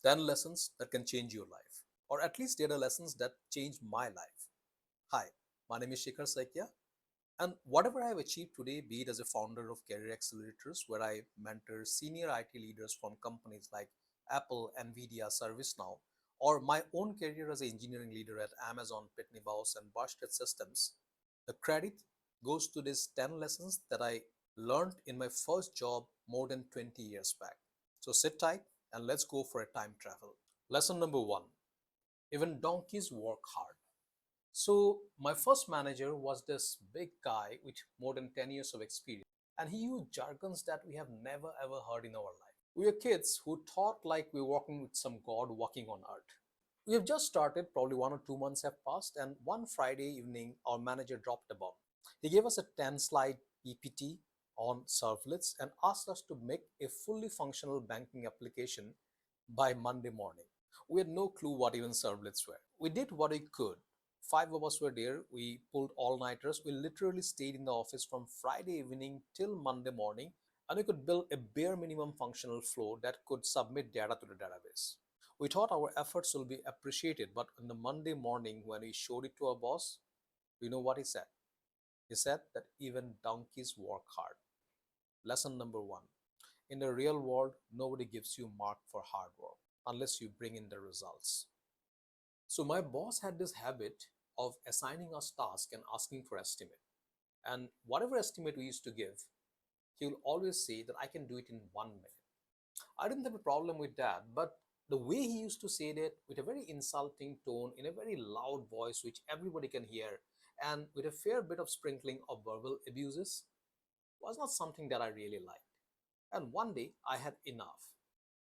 10 lessons that can change your life, or at least they're the lessons that changed my life. Hi, my name is Shikhar Saikya, and whatever I have achieved today, be it as a founder of Career Accelerators, where I mentor senior IT leaders from companies like Apple, Nvidia, ServiceNow, or my own career as an engineering leader at Amazon, Pitney Bowes, and Boston Systems, the credit goes to these 10 lessons that I learned in my first job more than 20 years back. So sit tight and let's go for a time travel. Lesson number one: even donkeys work hard. So, my first manager was this big guy with more than 10 years of experience, and he used jargons that we have never ever heard in our life. We were kids who thought like we were walking with some god walking on earth. We have just started, probably 1 or 2 months have passed, and one Friday evening, our manager dropped a bomb. He gave us a 10-slide PPT on servlets and asked us to make a fully functional banking application by Monday morning. We had no clue what even servlets were. We did what we could. Five of us were there. We pulled all-nighters. We literally stayed in the office from Friday evening till Monday morning, and we could build a bare minimum functional flow that could submit data to the database. We thought our efforts will be appreciated, but on the Monday morning when we showed it to our boss, you know what he said? He said that even donkeys work hard. Lesson number one: in the real world, nobody gives you mark for hard work unless you bring in the results. So my boss had this habit of assigning us tasks and asking for estimate. And whatever estimate we used to give, he will always say that I can do it in 1 minute. I didn't have a problem with that, but the way he used to say that with a very insulting tone, in a very loud voice, which everybody can hear, and with a fair bit of sprinkling of verbal abuses, was not something that I really liked. And one day I had enough.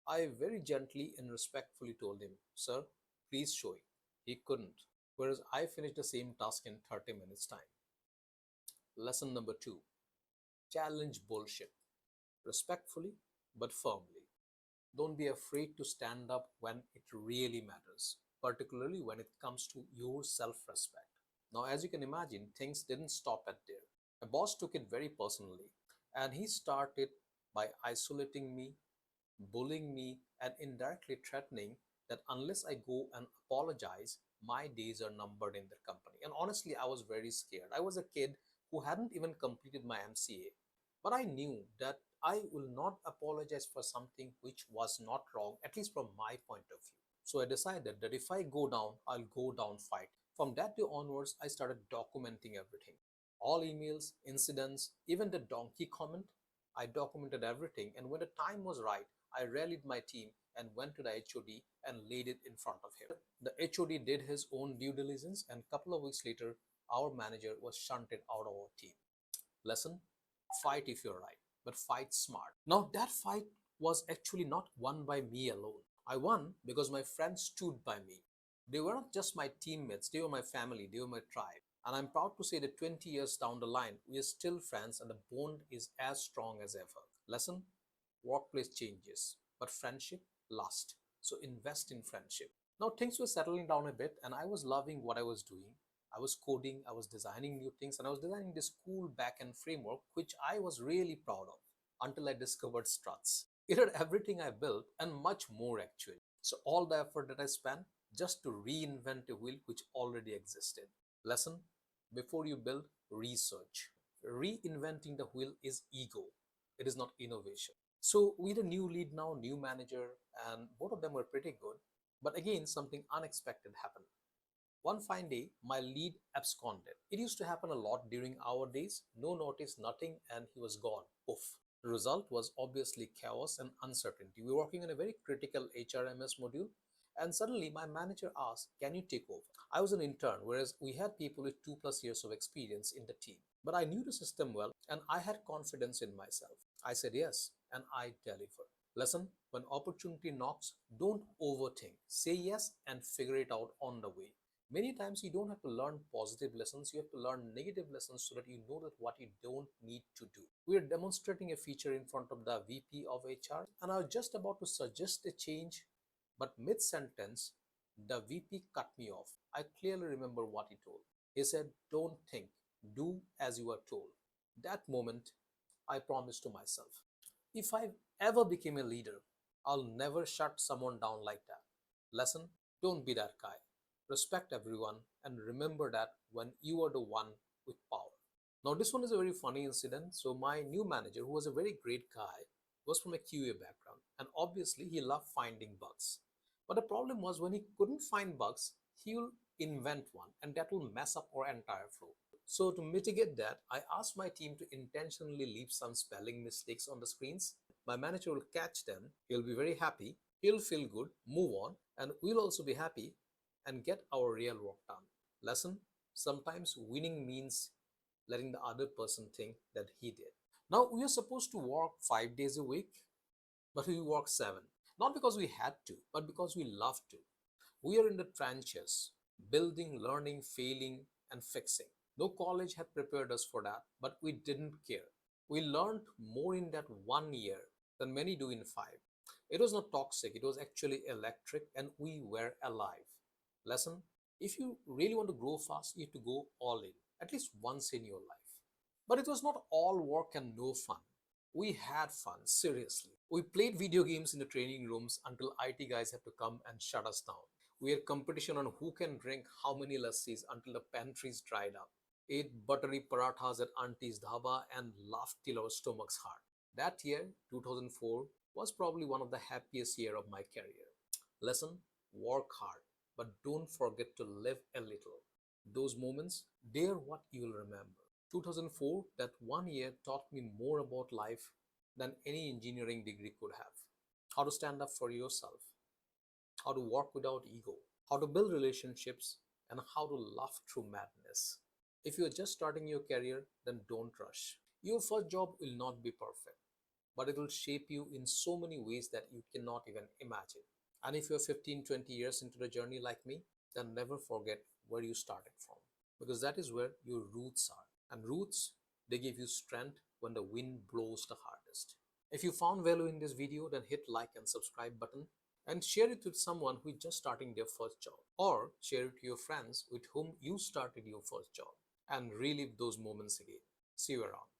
I very gently and respectfully told him, Sir, please show it. He couldn't, whereas I finished the same task in 30 minutes' time. Lesson number two: challenge bullshit respectfully but firmly. Don't be afraid to stand up when it really matters, particularly when it comes to your self respect. Now, as you can imagine, things didn't stop at there. My boss took it very personally, and he started by isolating me, bullying me, and indirectly threatening that unless I go and apologize, my days are numbered in their company. And honestly, I was very scared. I was a kid who hadn't even completed my MCA, but I knew that I will not apologize for something which was not wrong, at least from my point of view. So I decided that if I go down, I'll go down fight. From that day onwards, I started documenting everything. All emails, incidents, even the donkey comment, I documented everything. And when the time was right, I rallied my team and went to the HOD and laid it in front of him. The HOD did his own due diligence, and a couple of weeks later, our manager was shunted out of our team. Lesson: fight if you're right, but fight smart. Now, that fight was actually not won by me alone. I won because my friends stood by me. They were not just my teammates, they were my family, they were my tribe. And I'm proud to say that 20 years down the line, we are still friends and the bond is as strong as ever. Lesson: workplace changes, but friendship lasts. So invest in friendship. Now things were settling down a bit and I was loving what I was doing. I was coding, I was designing new things, and I was designing this cool backend framework, which I was really proud of until I discovered struts. It had everything I built and much more actually. So all the effort that I spent just to reinvent a wheel which already existed. Lesson: before you build, research. Reinventing the wheel is ego. It is not innovation. So we had a new lead now, new manager, and both of them were pretty good. But again, something unexpected happened. One fine day, my lead absconded. It used to happen a lot during our days. No notice, nothing, and he was gone. Poof. The result was obviously chaos and uncertainty. We were working on a very critical HRMS module, and suddenly my manager asked, Can you take over? I was an intern, whereas we had people with 2+ years of experience in the team. But I knew the system well, and I had confidence in myself. I said yes, and I delivered. Lesson: when opportunity knocks, don't overthink. Say yes and figure it out on the way. Many times you don't have to learn positive lessons, you have to learn negative lessons so that you know that what you don't need to do. We are demonstrating a feature in front of the VP of HR, and I was just about to suggest a change, but mid sentence, the VP cut me off. I clearly remember what he told. He said, Don't think, do as you are told. That moment, I promised to myself, if I ever became a leader, I'll never shut someone down like that. Lesson: don't be that guy. Respect everyone and remember that when you are the one with power. Now, this one is a very funny incident. So, my new manager, who was a very great guy, was from a QA background, and obviously, he loved finding bugs. But the problem was when he couldn't find bugs, he'll invent one, and that will mess up our entire flow. So, to mitigate that, I asked my team to intentionally leave some spelling mistakes on the screens. My manager will catch them, he'll be very happy, he'll feel good, move on, and we'll also be happy and get our real work done. Lesson: sometimes winning means letting the other person think that he did. Now, we are supposed to work 5 days a week, but we work seven. Not because we had to, but because we love to. We are in the trenches, building, learning, failing, and fixing. No college had prepared us for that, but we didn't care. We learned more in that 1 year than many do in five. It was not toxic, it was actually electric, and we were alive. Lesson: if you really want to grow fast, you have to go all in, at least once in your life. But it was not all work and no fun. We had fun, seriously. We played video games in the training rooms until IT guys had to come and shut us down. We had competition on who can drink how many lassis until the pantries dried up. Ate buttery parathas at Auntie's dhaba and laughed till our stomachs hurt. That year, 2004, was probably one of the happiest years of my career. Lesson: work hard, but don't forget to live a little. Those moments, they're what you'll remember. 2004, that 1 year taught me more about life than any engineering degree could have. How to stand up for yourself, how to work without ego, how to build relationships, and how to laugh through madness. If you're just starting your career, then don't rush. Your first job will not be perfect, but it will shape you in so many ways that you cannot even imagine. And if you're 15, 20 years into the journey like me, then never forget where you started from, because that is where your roots are. And roots, they give you strength when the wind blows the hardest. If you found value in this video, then hit like and subscribe button and share it with someone who is just starting their first job, or share it to your friends with whom you started your first job and relive those moments again. See you around.